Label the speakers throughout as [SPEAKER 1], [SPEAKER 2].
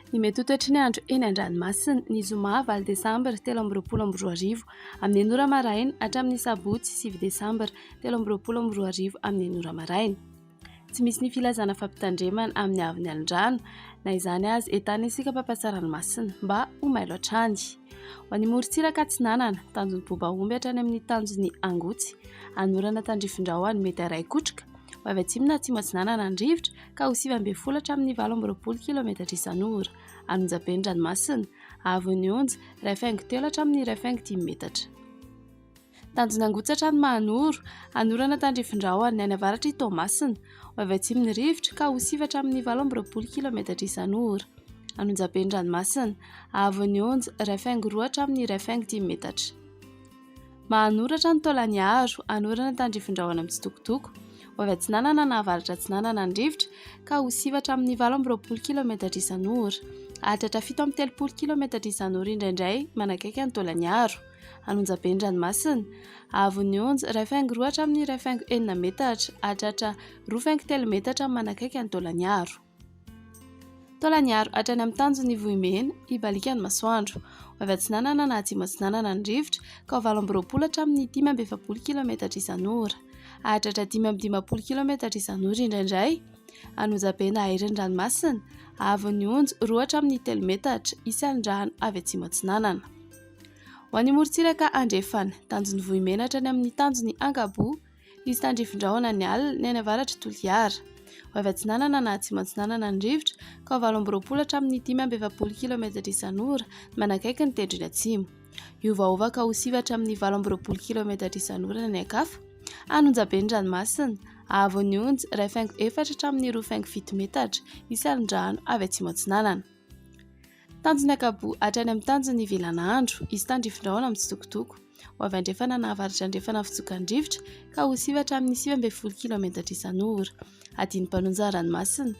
[SPEAKER 1] Ny mety ho toetry ny andro eny an-dranomasina ny zoma valo Décembre 2024 amin'ny enora maraina hatramin'ny sabotsy 7 Décembre 2024 amin'ny enora maraina. Tsy misy ny filazana fampitandremana amin'ny avin'ny alin-drano na izany azy entana isika mpampasa ranomasina mba ho mailo hatrany. Ho an'ny morontsiraka atsinanana tanjon'ny bobaomby hatrany amin'ny tanjon'ny angotsy anorana tandrifin-drahona mety haray kotroka ho avy atsimo na atsimo atsinanana andrivotra ka ho 9 hatramin'ny 20 kilometatra isan'ora anonjaben'ny ranomasina avon'ny onja refaingo 3 hatramin'ny refaingo 10 metatra. Tanjona angotsy hatrany mahanoro anorana tandrifin-drahona ny any avaratra itomasina ho avy atsimony rivotra ka ho 9 hatramin'ny 20 kilometatra isan'ora anonjaben'ny ranomasina avon'ny onja refaingo 2 hatramin'ny refaingo 10 metatra. Mahanoratra ny taolaniaro anorana tandrifin-drahona mitsitokotoko ho avy atsinanana na avaratra atsinanana andrivotra ka ho 9 hatramin'ny 20 kilometatra isan'ora ahatratra 7 kilometatra isan'ora indraindray manakaiky ny taolaniaro anonjaben'ny ranomasina avon'ny onja refaingo 2 hatramin'ny refaingo 9 metatra ahatratra 2.3 metatra manakaiky ny taolaniaro. Taolaniaro hatrany amin'ny tanjon'ny vohimena ibalika ny masoandro ho avy atsinanana na atsimo atsinanana andrivotra ka ho 20 hatramin'ny 10 kilometatra isan'ora ahatratra 10 kilometatra isan'ora indraindray anonjaben'ny ahirin'ny ranomasina avon'ny onja 2 hatramin'ny 3 metatra isan'ny rano avy atsimo atsinanana. Ho an'ny morontsiraka andrefana tanjon'ny vohimena hatrany amin'ny tanjon'ny angabo izy tandrifin-drahona ny alina ny any avaratra toliara ho avy atsinanana na atsimo atsinanana andrivotra ka ho 20 hatramin'ny 10 kilometatra isan'ora manakaiky ny tendrony atsimo iovaova ka ho 9 hatramin'ny 20 kilometatra isan'ora ny ankafa anonjaben'ny ranomasina avon'ny onja refaingo 4 hatramin'ny 2.7 metatra isan'ny rano avy atsimo atsinanana. Tanjony akabo hatrany amin'ny tanjon'ny VINAN'NY izy tandrifin-drahona mitsitokotoko ho avy andrefana na avaratra andrefana fitsokan-drivotra ka ho 9 hatramin'ny 9 kilometatra isan'ora adiny mpanonja ranomasina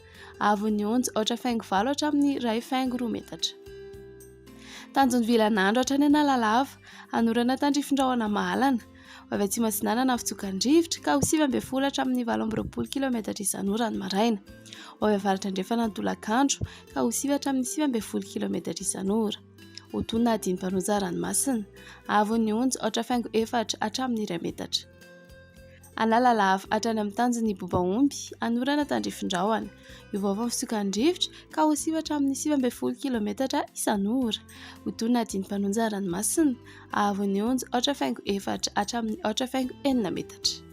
[SPEAKER 1] avon'ny onja otrafaingo 7 hatramin'ny raifaingo 2 metatra. Tanjon'ny VINAN'NY hatrany analalava anorana tandrifin-drahona mahalana ho avy atsimo atsinanana fitsokan-drivotra ka ho 9 hatramin'ny 20 kilometatra isan'ora ny maraina ho avy avaratra andrefana ny tolakandro ka ho 9 hatramin'ny 9 kilometatra isan'ora ho tonona adiny mpanonja ranomasina avon'ny onja otrafaingo 4 hatramin'ny 2 metatra. Analalava hatrany amin'ny tanjon'ny bobaomby anorana tandrifin-drahona iovaova ny fitsokan-drivotra ka ho 9 hatramin'ny 9 kilometatra isan'ora ho tonona adiny mpanonja ranomasina avon'ny onja otrafaingo 4 hatramin'ny otrafaingo 9 metatra.